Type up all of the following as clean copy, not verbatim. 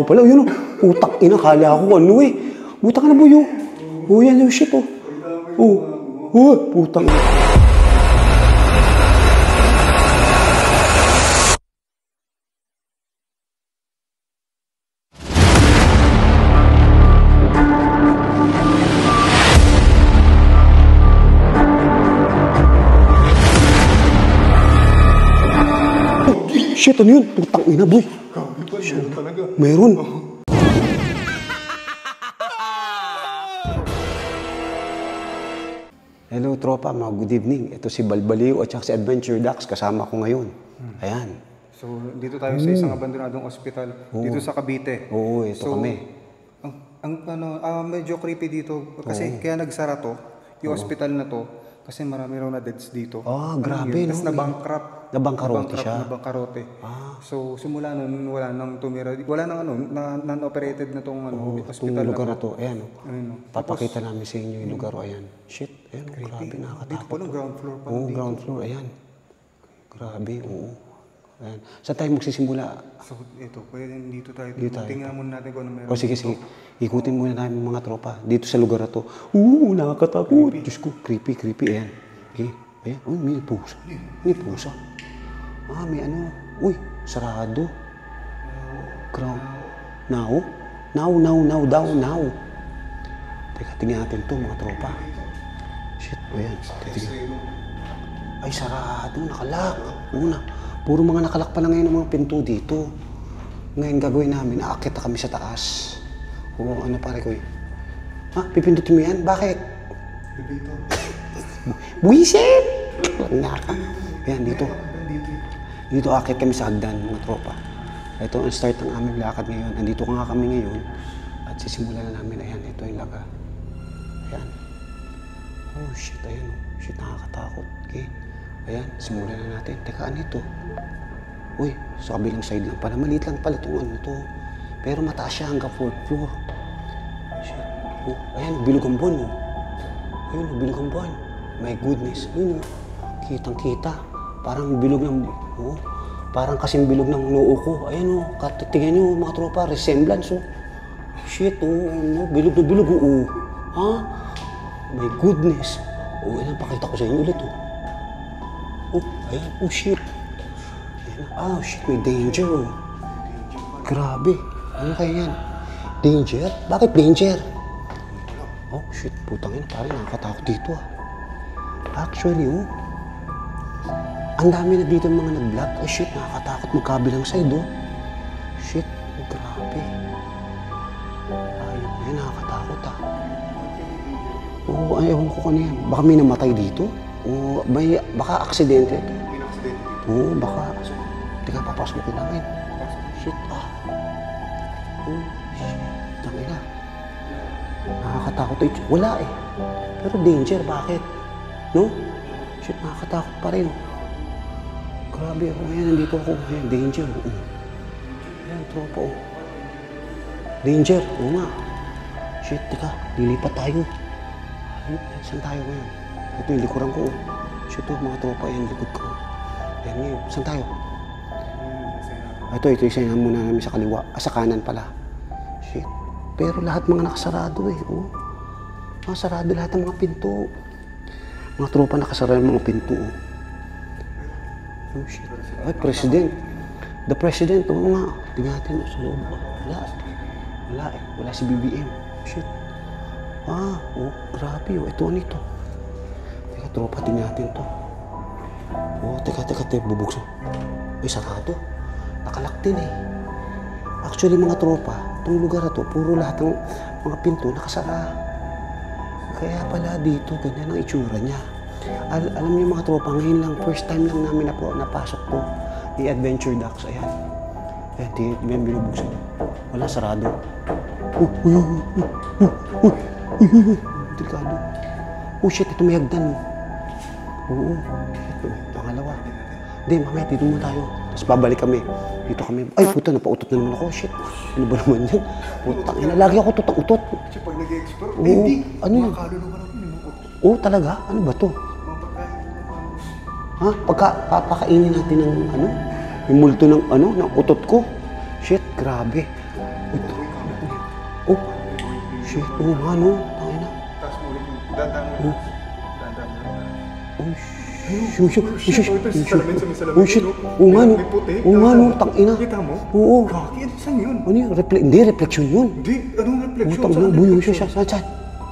pala. Yun, utak ina. Kala ko ano eh. Buta ka na boy, oh. Oh, yan yung shit, oh. Oh, putang ina. Shit, ano yun? Putang ina, boy. Meron. Hello, tropa. Good evening. Ito si Balbaliw at si Adventure Ducks. Kasama ko ngayon. Ayan. So, dito tayo sa isang abandonadong ospital. Dito sa Cavite. Oo, ito kami. Medyo creepy dito. Kasi kaya nagsara to, yung ospital na to. Kasi marami raw na deads dito. Grabe, no? Tapos na-bankrupt. Na-bankrupt siya? Na-bankrupt. So, simula nun, wala nang tumira. Wala nang non-operated na tong hospital. Itong lugar na to. Ayan, Ayan. Papakita namin sa inyo yung lugar. Ayan. Shit. Ayan, grabe, nakakatakot. Dito po lang, ground floor pa. Oo, ground floor. Ayan. Grabe, oo. Ayan. Saan tayo magsisimula? So, ito. Pwede dito tayo. Tingnan muna natin kung ano meron. Sige. Ikutin muna namin mga tropa. Dito sa lugar na to. Nakakatakot. Diyos ko, creepy. Ayan. Ayan. Uy, may pusa. May pusa. May ano. Uy, sarado. Ground. Now. Teka, tingnan natin to mga tropa. Shit, ayan. Ay, sarado. Nakalak. Puro mga nakalak pa na ngayon ng mga pinto dito. Ngayon gagawin namin, aakit na kami sa taas. Oo, ano pare ko eh. Pipindutin mo yan? Bakit? Buwisit! Naka. Ayan, dito. Dito aakit kami sa hagdan, mga tropa. Ito ang start ng aming lakad ngayon. Nandito nga kami ngayon. At sisimulan na namin. Ayan, ito yung laga. Ayan. Oh, shit. Ayan. Shit, nakakatakot. Okay. Ayan, simulan na natin. Teka, ano ito? Uy, sa kabilang side lang pala. Maliit lang pala itong ano to. Pero mataas siya hanggang 4th floor. Shit. Oh, ayan, bilog ang buwan. Oh. Ayun, bilog ang buwan. My goodness. Ayun, oh. Kitang-kita. Parang bilog ng... Oh, parang kasing bilog ng noo ko. Ayan, oh. Tingnan nyo, mga tropa. Resemblance, oh. Shit, oh. Ano, bilog na bilog, oh. My goodness. Oh, ayan, pakita ko sa inyo ulit, oh. Oh, ayan. Oh, shit. Ayan. Shit. May danger, oh. Grabe. Ano kaya yan? Danger? Bakit danger? Oh, shit. Putang ina. Parang nakakatakot dito, ah. Actually, oh. Ang dami na dito mga nag-vlog. Eh, shit. Nakakatakot magkabilang side, oh. Shit. Grabe. Ayun, nakakatakot, ah. Oo, ewan ko kung ano yan. Baka may namatay dito. O baka aksidente ito. Oo, baka. Teka, papasukin namin. Shit, Oh, shit. Tangina. Nakakatakot ito. Wala eh. Pero danger, bakit? No? Shit, nakakatakot pa rin. Grabe ako. Ayan, nandito ako. Ayan, danger. Ayan, tropa, oh. Danger. Oo nga. Shit, teka. Lilipat tayo. Saan tayo ngayon? Ito yung likuran ko. Shit, mga tropa. Yan, likod ko. Yan ngayon. Saan tayo? Ito isa yung muna namin sa kaliwa. Sa kanan pala. Shit. Pero lahat mga nakasarado eh. Oh. Sarado lahat ng mga pinto. Mga tropa nakasara yung mga pinto. Oh, shit. Ay, president. The president. Oo nga. Tingnan natin sa loob. Wala eh. Wala si BBM. Shit. Grabe. Ito nito. Teka, tropa, tingnan natin to. Teka, bubuksan. Ay, sarado. Nakalak din eh. Actually, mga tropa, itong lugar na to, puro lahat ng mga pinto nakasara. Kaya pala dito, ganyan ang itsura niya. Alam niyo mga tropa, ngayon lang, first time lang namin napasok to. Ni Adventure Ducks, ayan. Ayan, tingnan binubuksan. Wala, sarado. Delikado. Oh shit, ito may hagdan. Oo. Ito, pangalawa. Hindi, mamaya dito muna tayo. Tapos babalik kami. Dito kami. Ay, puta, napautot na naman ako. Shit. Ano ba naman yan? Putang ina, lagi ako utot. Kasi pag nag-explore, hindi. Ano yun? Makaluluwa naman yung utot. Oo, talaga? Ano ba to? Papakainin natin ng ano? Yung multo ng ano? Ng utot ko? Shit, grabe. Uy, Shit, oo nga no. Tangin na. Tapos ulit yung dadaan mo. Dadaan mo. Oh, shit. Ito si salamin sa may salamin. Oh, shit. Oo nga no. May puti. Oo nga no, tangin na. Kita mo? Oo. Kaki, saan yun? Ano yun? Hindi, reflection yun. Hindi, anong reflection? Tangin na, boy, siya. Saan?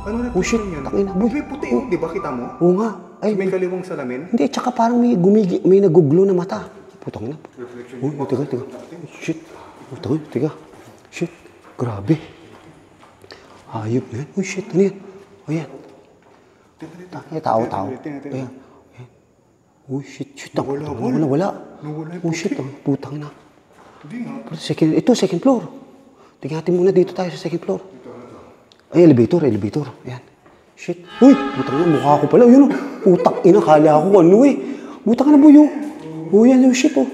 Anong Oh, shit, reflection yan? tangin na, boy. May puti yun, di ba? Kita mo? Oo nga. Ay, May kaliwang salamin. hindi, tsaka parang may naguglo na mata. Putang na. Reflection. Uy, tiga. Shit. Putang na, tiga. Shit. Grabe. Hayop na yan. Uy, shit. Ano yan? O yan. Tao. Ayan. Uy, shit. Wala. Nawala yung Uy, shit. Putang na. Hindi nga. Ito, second floor. Tingnan natin muna dito tayo sa second floor. Ay, elevator. Ayan. Shit. Uy, putang na, mukha ko pala. Yun o. Putang ina, kala ko ano eh. Putang na, boy. Oh, yan yung shit oh.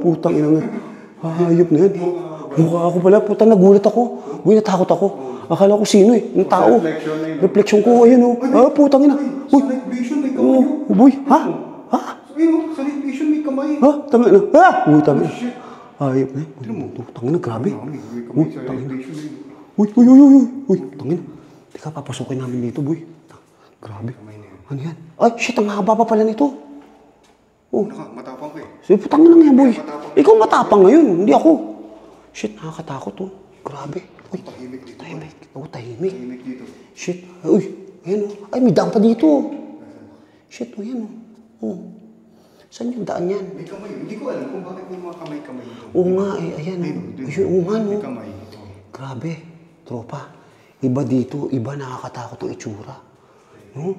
Putang ina nga. Hayop na yan. Mukha ko pala. Putang, nagulat ako. Uy, natakot ako. Akala ko sino eh. Yung tao. Reflection ko. Ayan oh. Putang ina. Uy. Sa night vision may kamay. Boy. Ha? Ayun, sa night vision may kamay. Tama na. Uy, tama na. Hayop na yan. Putang ina, grabe. May kamay sa night vision. Uy, tangin. Teka, papasukin namin dito, boy. Grabe. Ano yan? Ay, shit, ang haba pa pala nito. Matapang ko eh. Sige, putang na nga, boy. Ikaw matapang ngayon, hindi ako. Shit, nakakatakot, oh. Grabe. Uy, Tahimik dito. tahimik. Tahimik dito. Shit, uy, ayan, oh. Ay, may daan pa dito. Shit, oh, yan, oh. Saan yung daan yan? May kamay. Hindi ko alam kung bakit may mga kamay-kamay dito. Oo nga, ayan, oh. Ayun, oo nga, no. May kamay. Grabe, tropa. Iba dito, iba nakakatakot ang itsura. No?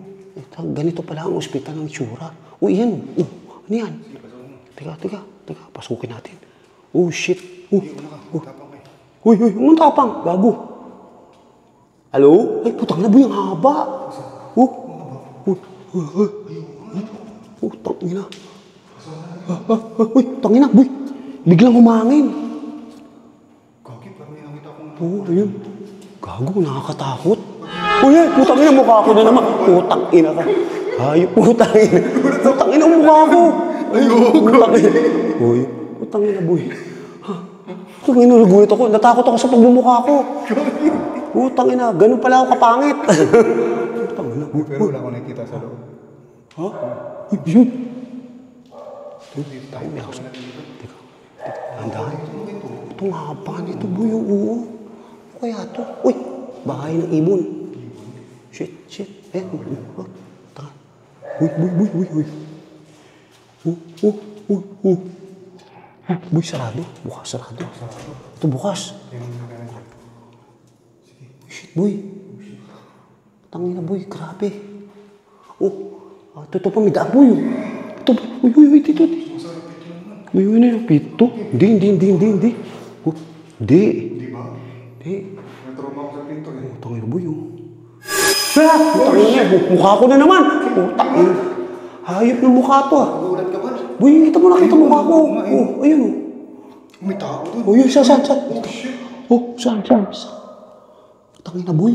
Ganito pala ang ospital ng itsura. Uy, yan. Ano yan? Teka. Pasukin natin. Oh, shit. Uy, ang tapang. Gago. Hello? Ay, putang na ba yung haba? Tangina. Uy, tangina, boy. Biglang humangin. Kaki, parang may nakita akong... Oo, ayun. Gago, nakakatakot. Uy, putang ina, mukha ko na naman. Putang ina ka. Ay, putang ina. Putang ina, mukha ko. Putang ina. Uy, putang ina, boy. Putang ina, nagulit ako. Natakot ako sa pagmumukha ko. Putang ina, ganun pala ako kapangit. Putang ina, boy. Pero wala akong nakikita sa loob. Ha? Uy, yun. Tayo, may ako sa... Teka. Andahan. Itong haba nito, boy. Oo. Kaya to. Uy, bahay ng ibon. Shit. Ayan. Taka. Uy. Boy, sarado. Bukas, sarado. Ito bukas. Shit, boy. Tangina, boy. Grabe. Ito pa, may daan, boy. Ito, uy, dito. Uy, ano yung pito? Hindi. Hindi. Di ba? Hindi. Natrauma ako sa pinto eh. Tangina, boy, Tangina, mukha ko na naman. Tangina. Hayop ng mukha to, Nagulat ka ba? Boy, kita mo mukha ko. Ayun. May tao doon. Yun, saan? Oh, shit. Saan? Tangina, boy.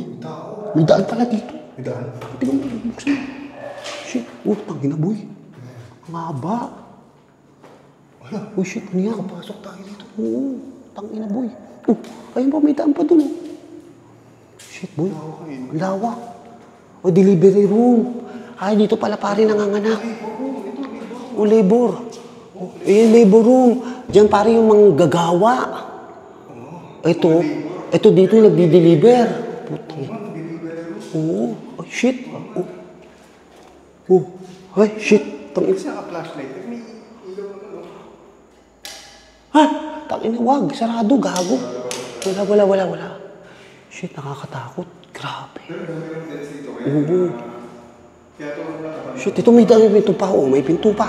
May daan pala dito. May daan. Tingnan mo, buksan mo. Shit. Tangina, boy. Ang haba. Wala. Shit, ano yan? Pasok tayo dito. Oo, tangina, boy. Ayun pa, may daan pa dun. Shit, boy. Lawak. Delivery room. Ay, dito pala pare nanganganak. Labor. Labor room. Diyan pare yung mga gagawa. Ito dito yung nagdi-deliver. Puti. Ay, shit. Ay, shit. Tangina. Kasi naka-flashlight. May ilaw Ha? Tangina, wag. Sarado, gago. Wala. Shit, nakakatakot. Grabe. Shit, ito may pinto pa. May pinto pa.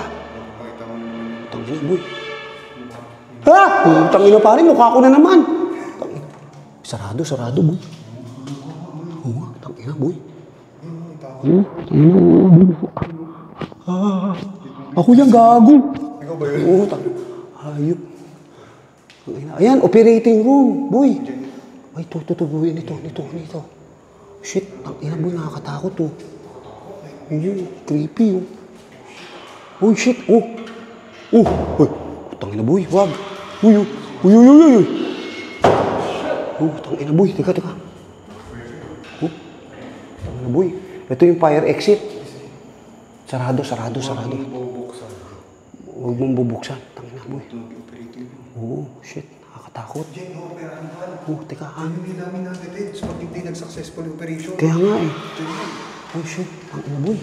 Tangina, boy. Tangina pare, mukha ko na naman. Tangina. Sarado, boy. Tangina, boy. Ako yan, gago. Ikaw ba yun? Hayop. Ayan, operating room, boy. Ay, ito, boy. Nito. Shit, tangina, boy, nakakatakot, Ayun, creepy, Uy, shit, Uy, tangina, boy, wag. Uy. Oh, tangina boy. Teka. Oh, tangina boy. Ito yung fire exit. Sarado. Bubuksan. Huwag mong bubuksan. Tangina boy. Mag-operate yun. Oh, shit. Nakakatakot. Diyan, operahan ka. Oh, teka ha. Ano yung namin na-detect pag hindi nag-successful operation? Kaya nga eh. Diyan, Oh shit. Tangina boy.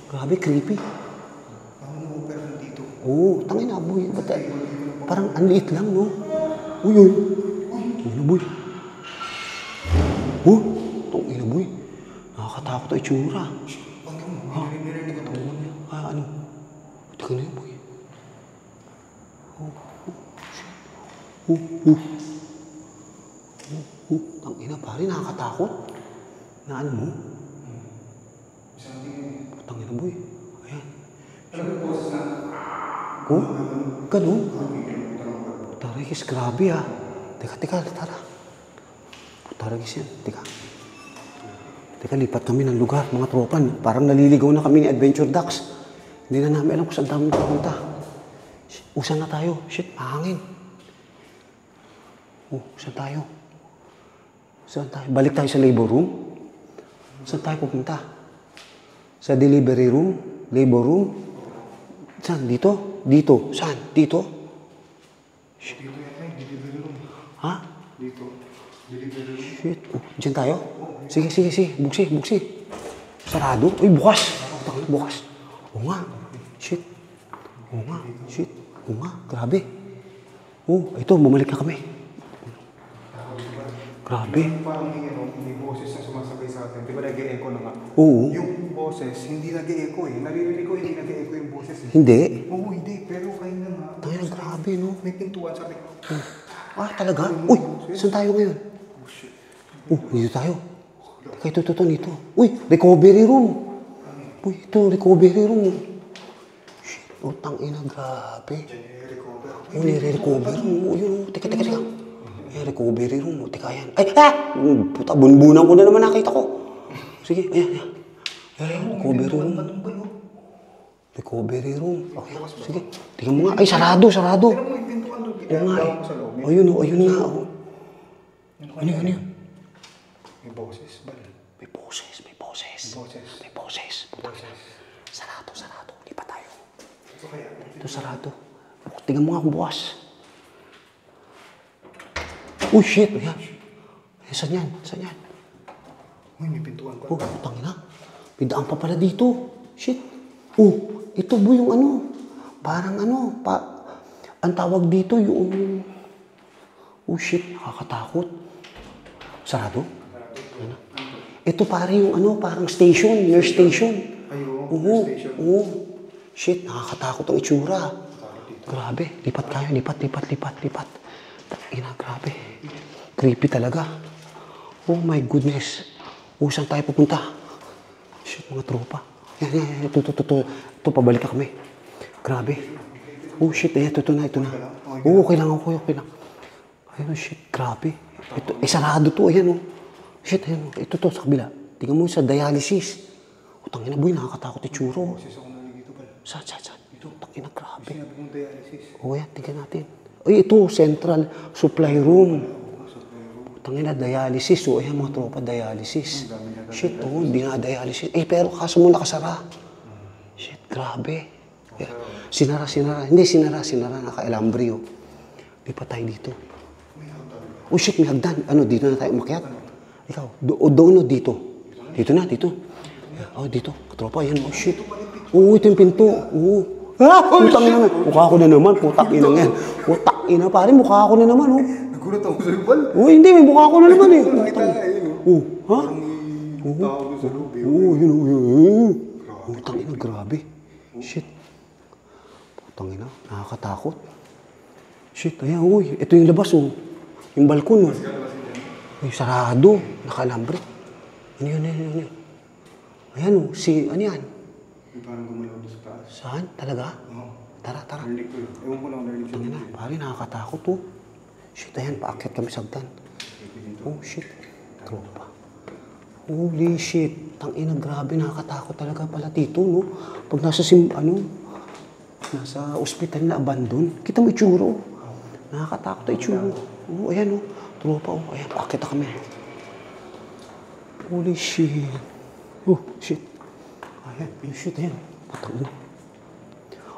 Grabe, creepy. ako na-operahan dito. Oo, tangina boy. Ba't, parang ang liit lang, no? Uy. Tangina boy. Oh, tangina boy. Nakakatakot ang itsura. Narinig ko ito. Ano? Teka na yun, boy. Tangina, pare, nakakatakot. Na ano mo? Tangina, boy. Ayan. Alam mo, boss na. Oh, ganun. Putarigis, grabe ha. Teka, tara. Putarigis yan, teka. Teka, lipat kami ng lugar, mga tropan. Parang naliligaw na kami ni Adventure Ducks. Hindi na namin alam kung saan tayo pupunta. Saan na tayo? Shit, mahangin. Oh, saan tayo? Balik tayo sa labor room? Saan tayo pupunta? Sa delivery room? Labor room? Saan? Dito? Dito? Saan? Dito? Dito yan, delivery room. Ha? Dito. Delivery room. Shit. Oh, dyan tayo? Sige. Buksi. Sarado? Uy, bukas. Bukas. Oo nga. Shit. Oo nga. Grabe. Oh, ito, bumalik na kami. Grabe. Parang may boses na sumasabay sa atin. Di ba nag-e-echo na nga? Oo. Yung boses, hindi nag-e-echo eh. Naririnig ko hindi nag-e-echo yung boses eh. Hindi. Oo, hindi. Pero kayo na nga. Tayo, grabe, no? May pintuan sa akin. Ah, talaga? Uy, saan tayo ngayon? Oh, dito tayo. Teka, ito, dito. Uy, recovery room. Uy, ito, recovery room. Shit, oh, tangina, grabe. Oh, nire-recover room. Oh, yun, oh. Teka. Recovery room. Oh, teka, yan. Ay, puta, bunbunan ko na naman nakita ko. Sige, ayan. Recovery room. Recovery room. Okay, sige. Tingnan mo nga. Ay, sarado. Pero may pintuan doon. Oo nga eh. Sa loob. Ayun nga. Oh. Ano yun? May boses. May boses. Sarado. Hindi pa tayo. Ito sarado. Tingnan mo nga kung bukas. Oh shit. Ayan. Saan yan? Uy, may pintuan pa. Oh, tangina. May daan pa pala dito. Shit. Oh, ito bo yung ano. Parang ano. Ang tawag dito yung... Oh shit. Nakakatakot. Sarado? Ano? Ito pare yung ano, parang station, nurse station. Nurse station. Oo. Shit, nakakatakot ang itsura. Grabe, lipat kayo, lipat. Ina, grabe. Creepy talaga. Oh my goodness. Oh, saan tayo pupunta? Shit, mga tropa. Yan. Ito, pabalik na kami. Grabe. Oh shit, ito na. Oh, okay lang. Ayun, shit, grabe. Ito, sarado to, ayan oh. Shit, ayan. Ito sa kabila. Tingnan mo sa dialysis. O, tangina boy, nakakatakot yung tsuro. Boses ako nalilito pala. Saan? Ito, tangina, grabe. Sinabi kong dialysis. O, yan, tingnan natin. Ay, ito, central supply room. Tangina, dialysis. O, ayan mga tropa, dialysis. Shit, hindi na dialysis. Pero kaso mo nakasara. Shit, grabe. Sinara. Hindi, sinara. Naka-elambri, oh. Di pa tayo dito. Oh, shit, may hagdan. Ano, dito na tayo umakyat? Ikaw, doon o dito? Dito na. Oh, dito. Katropa, yan. Oh, shit. Oo, ito yung pinto. Oo. Putang ina nga. Mukha ko na naman. Putak ina nga. Putak ina, pare. Mukha ko na naman, oh. Nagulat ako sa lubal. Oh, hindi. May mukha ko na naman, eh. Nakita nga, yun, Oh, ha? Parang may tao doon sa loob, eh. Oo, yun. Putang ina, grabe. Shit. Putang ina, nakakatakot. Shit, ayan, uy. Ito yung labas, oh. Yung balkon, oh. Ay, sarado. Nakalambre. Ano yun? Ayan, oh. Ano yan? May parang gumalaw doon sa taas. Saan? Talaga? Oo. Tara. Narinig ko yun. Ewan ko lang narinig Tangina, pare, nakakatakot, oh. Shit, ayan, paakyat kami sa hagdan. Oh, shit. Tropa. Holy shit. Tangina, grabe, nakakatakot talaga pala dito, no? Pag nasa nasa ospital na abandon, kita mo itsuro. Nakakatakot na itsuro. Oh, ayan, oh. Tropa, oh. Ayan, pakita kami. Holy shit. Oh, shit. Ayan, shit, ayan. Patang na.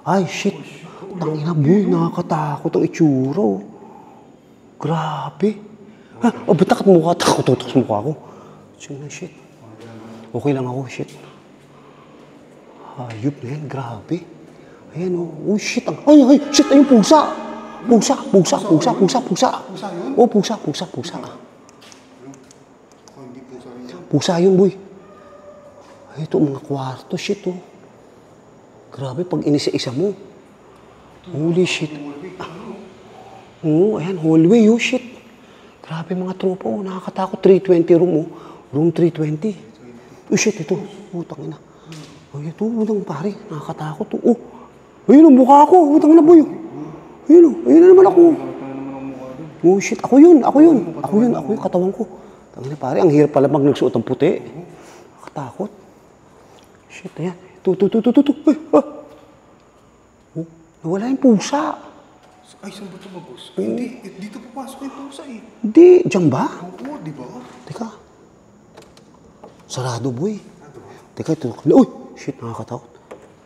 Ay, shit. Tangina, boy. Nakakatakot ang itsura, oh. Grabe. Ha? Oh, ba't takot mukha? Takot sa mukha ko. Shit. Okay lang ako, shit. Hayop na yan, grabe. Ayan, oh. Oh, shit. Ay, shit. Ayun, pusa. Pusa yun? Oh, pusa. Hindi pusa yun. Pusa yun, boy. Ay, ito, mga kwarto, shit, oh. Grabe, pag inisa-isa mo. Holy shit. Oo, ayan, hallway, oh, shit. Grabe, mga tropa, oh. Nakakatakot. 320 room, oh. Room 320. Oh, shit, ito. Oh, tangina. Ay, ito, utang pare. Nakakatakot, oh. Ayun, ang mukha ko. Utang na, boy. Ayun, ayun na naman ako. Oh, shit. Ako yun. Katawan ko. Tangina, pare. Ang hirap pala mag nagsuot ng puti. Nakatakot. Shit, ayan. Ito. Ay, ah. Oh, nawala yung pusa. Ay, saan ba ito ba, boss? Hindi, dito papasok yung pusa eh. Hindi, dyan ba? Oo, di ba? Teka. Sarado, boy. Teka, ito. Uy, shit, nakakatakot.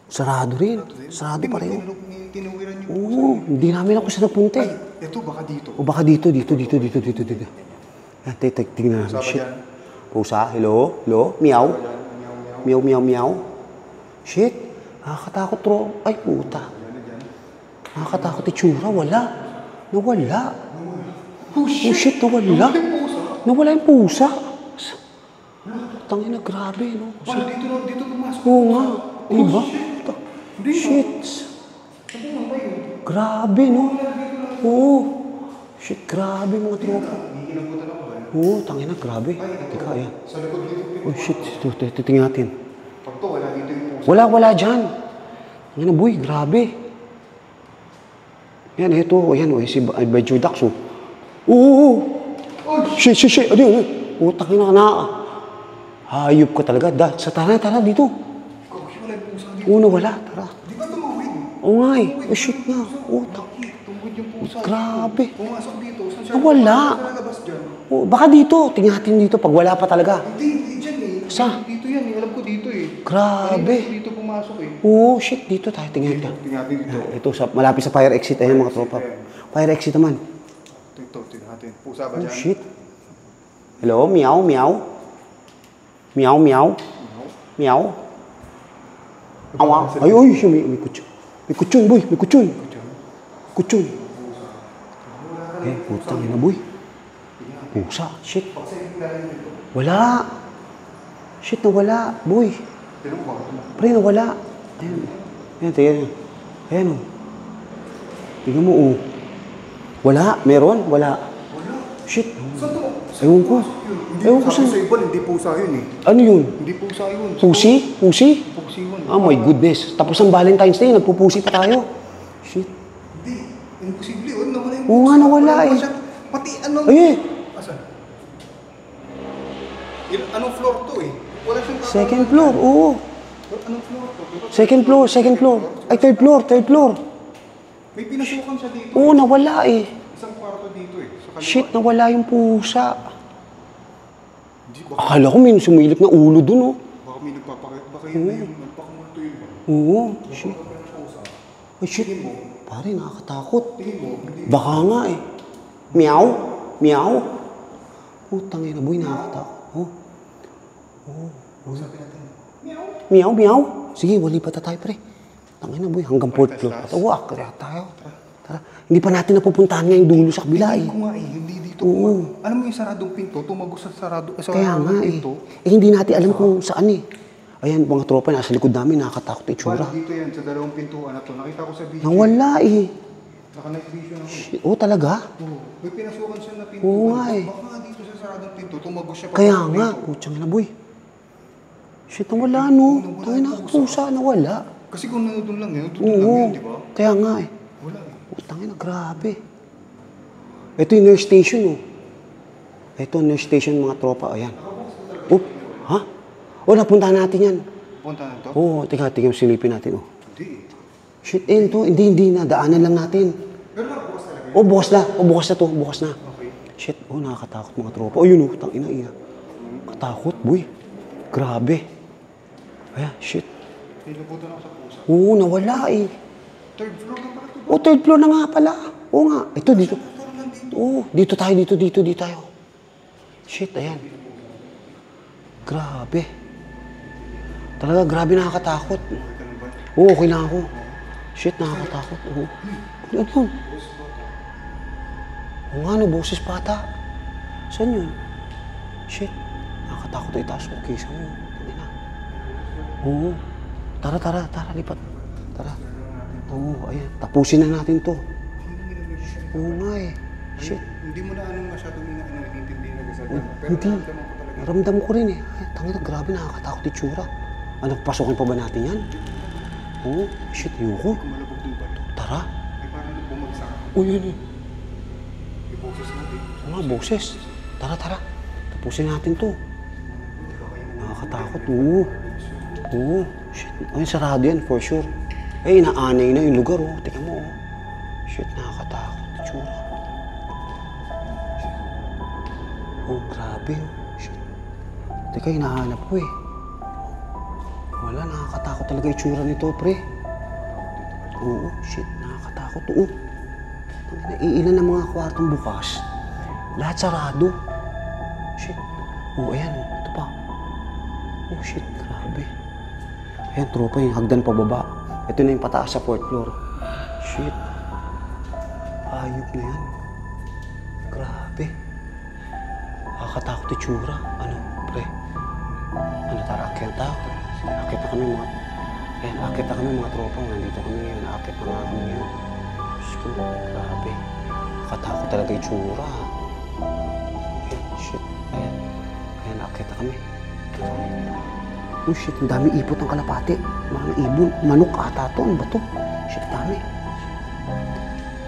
Sarado rin. Sarado pa rin. Tinuwiran yung pusa. Oo, hindi namin ako sa napunta. Ay, ito, baka dito. O baka dito. Yan, tingnan namin. Pusa ba Shit. dyan? Pusa, hello? Meow? Meow. Shit, nakakatakot, bro. Ay, puta. Nakakatakot itsura, wala. Nawala. Oh, shit, nawala. Nawala yung pusa. Tangina, grabe, no? Wala, dito pumasok. Oo nga, diba? Shit. Saan ba yun? Grabe, no? Oo. Shit, grabe mga tropa. Hihinabutan ako ba? Oo, tangina, grabe. Teka, ayan. Sa likod dito. Oh, shit. Ito, titingnan natin. Pag to, wala dito yung pusa. Wala dyan. Tangina, boy, grabe. Yan, ito. Ayan, oh, si Badjo Dax, oh. Oo. Shit. Ano yun? Oh, tangina na. Hayop ka talaga. Tara, dito. Wala yung pusa dito. Oo, nawala. Tara. Di ba tumawid? Oo nga eh. Oh, shit nga. Oh, Tungkod yung pusa. grabe. Pumasok dito. Saan siya? Nawala. Saan nalabas dyan? Oh, baka dito. Tingnan natin dito pag wala pa talaga. Hindi dyan eh. Sa? Dito yan eh. Alam ko dito eh. Grabe. Dito pumasok eh. Oo, shit. Dito tayo. Tingnan natin. Tingnan dito. Ito, malapit sa fire exit. Ayan mga tropa. Fire exit naman. Ito, tingnan natin. Pusa ba Oh, dyan? shit. Hello? Meow. Awa. Ay, may kutsyon. May kutsyon, boy. May kutsyon. Eh, putang ina, boy. Pusa. Shit. Wala. Shit, nawala. Boy. Pre, nawala. Ayan, tingnan. Ayan, oh. Tingnan mo, oh. Wala. Meron? Wala. Shit. Saan to? Ewan ko. Ewan ko Sabi saan. sa iba, hindi pusa yun eh. Ano yun? Hindi pusa yun. Pusi? Pusi yun. Oh my goodness. Tapos ang Valentine's Day, nagpupusi pa tayo. Shit. Hindi. Imposible yun. Nawala yung Oo nga, nawala eh. Pati anong... Ay, eh. Asan? Anong floor to eh? Wala siyang kakalaman. Second floor, oo. Anong floor to? Second floor. Ay, third floor. May pinasukan siya dito. Oo, nawala eh. Isang kwarto dito eh. Sa kaliwa. Shit, nawala yung pusa. Hindi ba? Akala ko may sumilip na ulo dun, oh. Baka may nagpapakita. Baka yun na yung nagpakamulto yun ba? Oo, shit. Ay, shit. Pare, nakakatakot. Baka nga eh. Meow. Putang ina, boy, nakakatakot. Meow. Sige, wali pa tayo, pre. Tangina, boy, hanggang fourth floor. Kaya tayo. Tara. Hindi pa natin napupuntahan ngayong dulo sa kabila eh. Hindi ko nga eh. Hindi dito. Oo. Alam mo yung saradong pinto? Tumagos sa sarado. Kaya nga eh. Hindi natin alam kung saan eh. Ayan, mga tropa, nasa likod namin, nakakatakot itsura. Dito yan, sa dalawang pintuan na to. Nakita ko sa video. Nawala eh. Naka-night vision ako. Shit. Oh, talaga? Oo. May pinasukan siya na pinto. Oo nga eh. Baka nga dito sa saradong pinto, tumagos siya pa Kaya sa nga, pinto. putsang na boy. Shit, nawala no. Tangina, pusa, nawala. Kasi kung nandun lang yun, nandun lang yun, di ba? Kaya nga eh. Wala eh. Tangina, grabe. Ito yung nurse station oh. Ito nurse station mga tropa, ayan. Oh, ha? Oh, napuntahan natin yan. Punta na to? Oo, tingnan silipin natin oh. Hindi. Shit, to. Hindi na. Daanan lang natin. Pero nakabukas talaga yun. Oh, bukas na to. Bukas na. Okay. Shit, oh, nakakatakot mga tropa. Oh, yun, oh, tangina, ina. Katakot, boy. Grabe. Ayan, shit. Nilubutan ako sa pusa. Oo, nawala eh. Third floor na pala ito. Oh, third floor na nga pala. Oo nga. Ito, dito. Oo, dito tayo. Shit, ayan. Grabe. Talaga, grabe nakakatakot. Oo, okay lang ako. Shit, nakakatakot. Oo. Ano yun? Oo nga, no, boses bata. Saan yun? Shit, nakakatakot itaas ko. Okay, saan yun? Hindi na. Oo. Tara, lipat. Tara. Oo, ayan. Tapusin na natin to. Oo nga eh. Shit. Hindi mo na masyadong iniintindi na sa dama. Pero Hindi. naramdaman ko talaga. Naramdam ko rin eh. Ay, tangina, grabe nakakatakot yung tsura. Ano, pasokin pa ba natin yan? Oo, shit, ayoko. Kumalabog din ba? Tara. Ay parang bumagsak. Uy, yun eh. Yung boses natin. Mga boses. Tara. Tapusin natin to. Nakakatakot, oo. Oo, shit. Ay, sarado yan, for sure. Ay, inaanay na yung lugar, oh. Tingnan mo, oh. Shit, nakakatakot yung tsura. Oh, grabe, oh. Shit. Teka, hinahanap ko eh. Wala, nakakatakot talaga yung tsura nito, pre. Oo, shit, nakakatakot. Oo. Iilan ng mga kwartong bukas. Lahat sarado. Shit. Oo, ayan. Ito pa. Oh, shit, grabe. Ayan, tropa, yung hagdan pababa. Ito na yung pataas sa 4th floor. Shit. Ayop na yan. Grabe. Nakakatakot yung tsura. Ano, pre? Ano, tara, akyat tayo. Akyat na kami mga... Ayan, akyat na kami mga tropa. Nandito kami ngayon. Akyat na nga kami ngayon. Diyos ko, grabe. Nakakatakot talaga yung tsura. Ayan, shit. Ayan, akyat na kami. Oh shit, ang dami ipot ng kalapate. Mga ibon, manok ata to. Ano ba to? Shit, dami.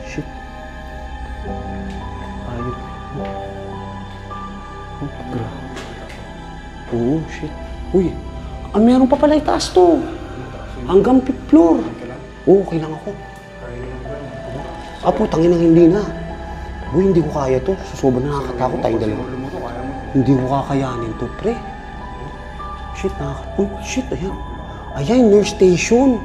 Shit. Ayun. Oh, grabe. Oo, shit. Uy, meron pa pala itaas to. Hanggang 5th floor. Oo, okay lang ako. Putang ina, hindi na. Uy, hindi ko kaya to. Sobrang nakakatakot tayong dalawa. Hindi ko kakayanin to, pre. Shit, uy, shit, ayan. Ayan, nurse station.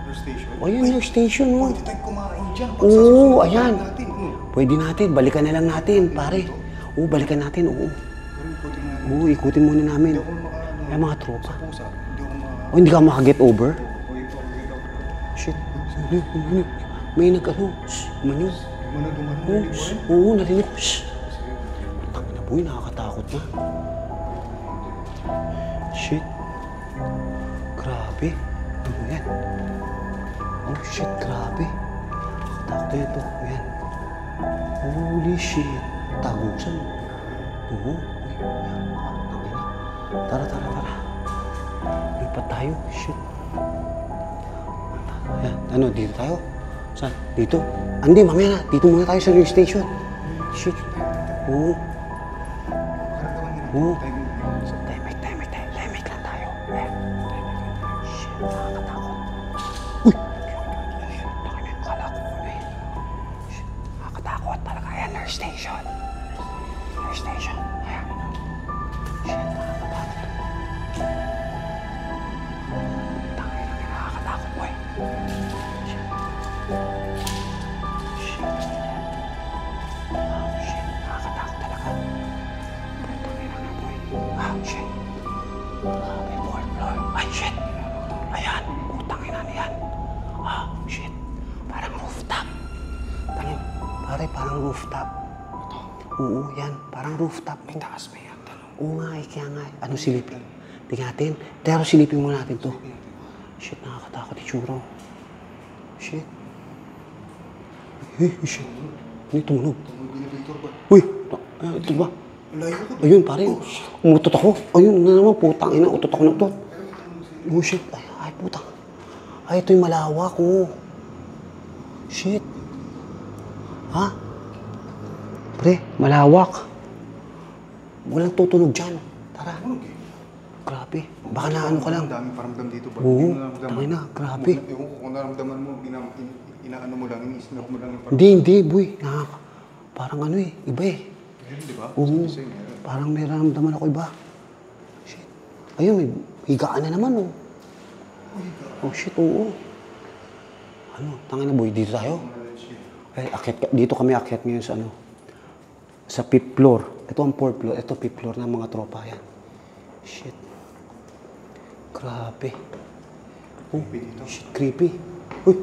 Nurse station? Ayan, nurse station, oh. Pwede tayong kumain dyan. Oo, ayan. Natin. Pwede natin, balikan na lang natin, pare. Oo, balikan natin, oo. Pero ikutin na. Oo, ikutin muna namin. Hindi ako makaano. Ayan, mga tropa. Pusa. Hindi ako makaano. Oh, hindi ka makaget over? O ito, ito. Shit. May nag-ano. Manyo. Dumano. Oo, narinig ko. Tangina, boy, nakakatakot na. Shit. Grabe. Ano yan? Oh, shit, grabe. Nakakatakot na ito. Ayan. Holy shit. Tagusan. Oo. Uy, ayan. Tangina. Tara. Lipat tayo. Shit. Ayan. Ano, dito tayo? Saan? Dito? Hindi, mamaya na. Dito muna tayo sa nurse station. Shit. Oo. Oo. Tahimik lang tayo. Ayan. Shit, nakakatakot. Uy! Takina, akala ko eh. Shit, nakakatakot talaga. Ayan, nurse station. Nurse station. Ayan. Shit, nakakatakot. Takina, nakakatakot po eh. Shit. Shit, nakakatakot talaga. Takina na po eh. Shit. Grabe, 4th floor. Ay, shit. Ayan, utang ina na yan. Shit. Parang rooftop. Tangin, pare, parang rooftop. Oo, yan. Parang rooftop. May taas ba yan? Oo nga, kaya nga. Ano silipin? Tingnan natin. Pero silipin muna natin to. Shit, nakakatakot yung tsura. Shit. Shit. Ano yung tumunog? Uy, ito ba? Ayun, pare. Umutot ako. Ayun na naman, putang ina. Utot ako ng utot. Oh, shit. Ay, putang. Ay, ito yung malawak, oh. Shit. Ha? Pre, malawak. Walang tutunog dyan. Tara. Grabe. Baka naano ka lang. Ang daming paramdam dito ba? Oo, tangina, grabe. Ewan ko kung naramdaman mo, inaano mo lang, ini-snap mo lang yung paramdam. Hindi, boy. Parang ano eh, iba eh. Yun, di ba? Oo, parang may nararamdaman ako iba. Shit. Ayun, may higaan na naman, oh. Oh, shit, oo. Ano, tangin na boy, dito tayo. Ay, dito kami akyat ngayon sa ano. Sa 5th floor. Ito ang 4th floor. Ito 5th floor ng mga tropa. Yan. Shit. Grabe. Oh, shit, creepy. Uy.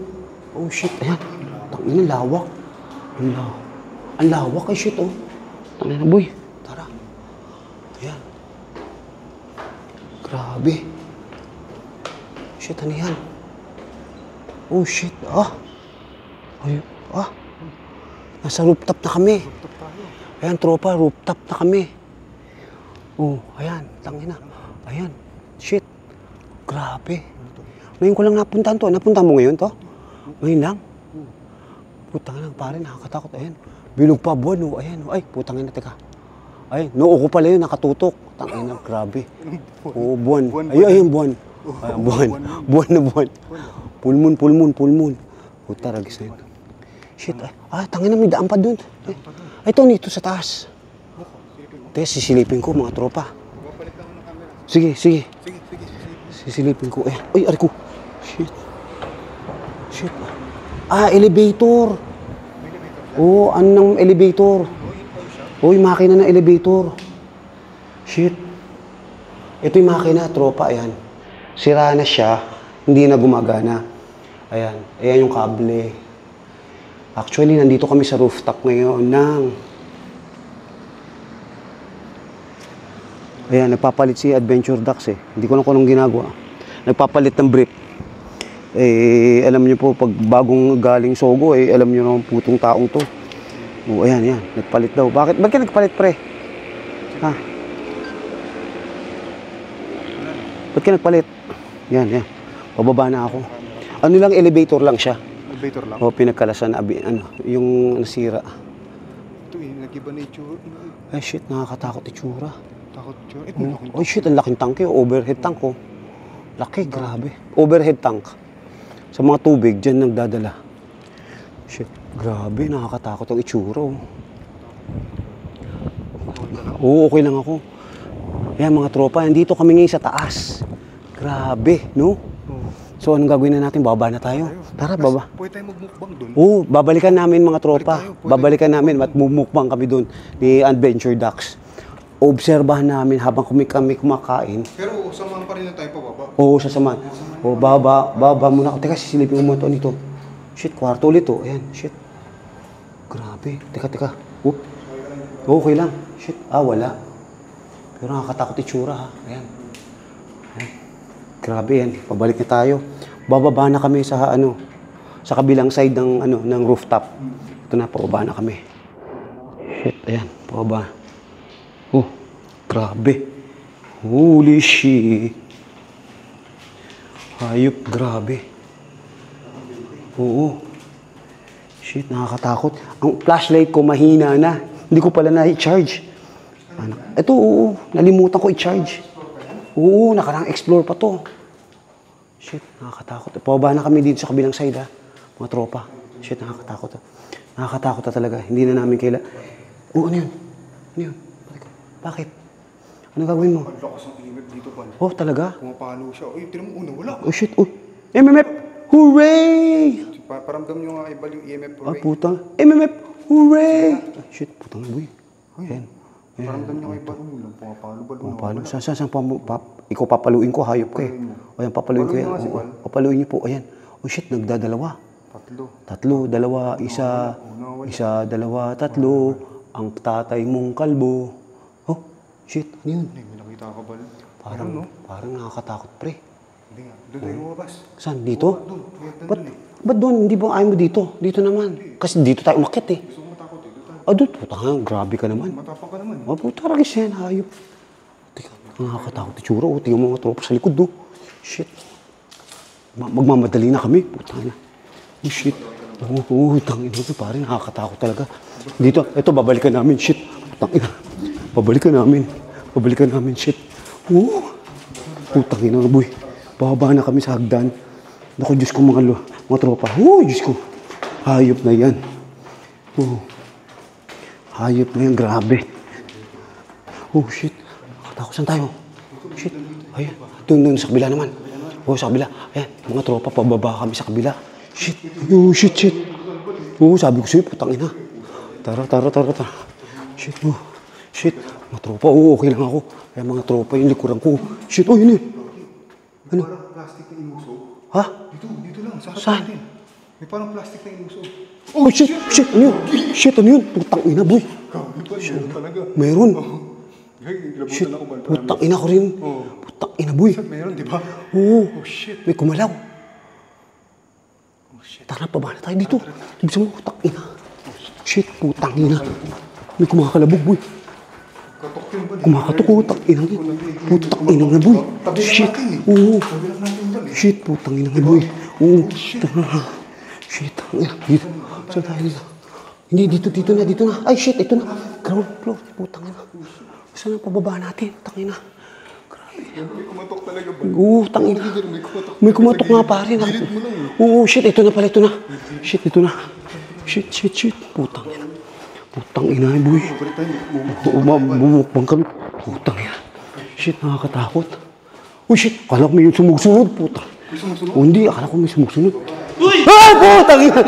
Oh, shit. Ayan. Tangin na, lawak. Ang lawak. Ay, shit, oh. Tangin na, boy. Tara. Ayan. Grabe. Shit, ano yan? Oh, shit. Ah. Ay, ah. Nasa rooftop na kami. Ayan, tropa, rooftop na kami. Oh, ayan, tangina. Ayan, shit. Grabe. Ngayon ko lang napuntahan to. Napunta mo ngayon to? Ngayon lang? Putang ina, pare, nakakatakot. Ayan, bilog pa buwan, oh. Ayan, oh. Ay, putang ina, teka. Ay, noo ko pala yun, nakatutok. Tangina, grabe. Oo, buwan. Ay, ayun, buwan. Ayan, buwan. Buwan na buwan. Full moon. Puta, ragis na yun. Shit, ay, tangina, may daan pa dun. Ay, ito, sa taas. Teka, sisilipin ko, mga tropa. Sige. Sisilipin ko. Ay, ari ko. Shit. Ah, elevator. Oo, anong elevator? Oo, yung makina ng elevator. Shit. Ito yung makina, tropa, ayan. Sira na siya, hindi na gumagana. Ayan yung kable. Actually, nandito kami sa rooftop ngayon Ayan, nagpapalit si Adventure Ducks eh. Hindi ko lang kung anong ginagawa. Nagpapalit ng brief. Alam niyo po, pag bagong galing Sogo, alam niyo naman putong taong to. Oh, ayan. Nagpalit daw. Bakit ka nagpalit, pre? Ha? Ba't ka nagpalit? Yan. Bababa na ako. Ano lang, elevator lang siya. Elevator lang? O, pinagkalasan, yung nasira. Ito nag-iba na itsura. Ay, shit, nakakatakot itsura. Takot itsura? Ito, laking Ay, shit, ang laking tank yun. Overhead tank, oh. Laki, grabe. Overhead tank. Sa mga tubig, dyan nagdadala. Shit, grabe, nakakatakot ang itsura, oh. Oo, okay lang ako. Ayan, mga tropa, nandito kami ngayon sa taas. Grabe, no? So, anong gagawin na natin? Bababa na tayo. Tara, baba. Pwede tayo magmukbang doon. Oo, babalikan namin mga tropa. Babalikan namin at mumukbang kami doon ni Adventure Ducks. Obserbahan namin habang kami kumakain. Pero samahan pa rin na tayo pababa. Oo, sasamahan. Oo, baba muna. Teka, sisilipin mo ito nito. Shit, kwarto ulit oh. Ayan, shit. Grabe. Teka. Oop. Okay lang. Shit, wala. Pero nakakatakot itsura ha. Ayan. Grabe yan. Pabalik na tayo. Bababa na kami sa sa kabilang side ng rooftop. Ito na, pababa na kami. Shit, ayan, pababa. Oh, grabe. Holy shit. Hayop, grabe. Oo. Shit, nakakatakot. Ang flashlight ko mahina na. Hindi ko pala na-charge. Ito, oo. Nalimutan ko i-charge. Oo, nakarang-explore pa to. Shit, nakakatakot. Pababa na kami dito sa kabilang side, ha. Mga tropa. Shit, nakakatakot. Nakakatakot na talaga. Hindi na namin ano yun? Bakit? Ano gagawin mo? Ang lakas ng EMF dito, Pan. Oh, talaga? Pumapalo siya. Uy, tinan mo, wala. Oh, shit. Uy. MMF! Hooray! Paramdam nyo nga ibal yung EMF. Putang. MMF! Hooray! Shit, putang boy. Ayan. Paramdam nyo nga ibal. Pumapalo. Saan ikaw papaluin ko, hayop ko eh. Ayan, papaluin ko yan. Papaluin niyo po, ayan. Oh shit, nagdadalawa. Tatlo, dalawa, isa, dalawa, tatlo. Ang tatay mong kalbo. Oh, shit, ano yun? May nakita ka ba? Parang nakakatakot, pre. Hindi nga. Doon tayo lumabas. Saan? Dito? Doon. Ba't doon? Hindi ba ayaw mo dito? Dito naman. Kasi dito tayo umakit eh. Gusto mo matakot eh. Doon tayo. Doon. Puta nga, grabe ka naman. Matapang ka naman. Puta, ragis yan, hayop. Tika, nakakatakot itsura. Tingnan mo mga tropa sa likod, do. Shit. Magmamadali na kami. Puta na. Oh, shit. Tangin ito, pare, nakakatakot talaga. Dito, ito, babalikan namin. Shit. Tangin. Babalikan namin. Shit. Putang ina, boy. Bababa na kami sa hagdan. Naku, Diyos ko, mga tropa. Diyos ko. Hayop na yan. Hayop na yan, grabe. Oh, shit. Takot, saan tayo? Shit. Ayan. Doon sa kabila naman. Oh, sa kabila. Ayan, mga tropa, pababa kami sa kabila. Shit. Oh, shit. Oh, sabi ko sa'yo, putang ina. Tara. Shit, oh. Shit. Mga tropa, oh, okay lang ako. Ayan, mga tropa, yung likuran ko. Shit, oh, yun eh. Ano? Parang plastic na inuso. Ha? Dito lang, sa Saan? natin. May parang plastic na inuso. Oh, shit, ano yun? Shit, ano yun? Putang ina, boy. Meron talaga. Meron. Ilabutan Shit, ako ba? putang ina ko rin. Putang ina, boy. Meron, di ba? Oo. Oh, shit. May kumalaw. Oh, shit. Tara, pababa na tayo dito. Ibig mo, putang ina. Shit, putang ina. May kumakalabog, boy. Katok yun ba? Kumakatok, putang ina. Putang ina nga, boy. Tabi lang Shit. natin eh. Oo. Tabi lang natin doon eh. Shit, putang ina nga, boy. Oo. Shit, dito. Saan tayo dito? Hindi, dito na. Ay, shit, ito na. Ground floor, putang ina. Saan ang pababa natin? Putang ina. May kumatok talaga ba? Oo, tangina. May kumatok. May kumatok nga pare. Gilid mo lang eh. Oo, shit, ito na pala, ito na. Shit. Putang ina. Putang ina, boy. Balik tayo. Bumukbang kami. Putang ina. Shit, nakakatakot. Oh, shit, akala ko may sumusunod, putang. May sumusunod? Oh, hindi, akala ko may sumusunod. Uy! Ah, putang ina.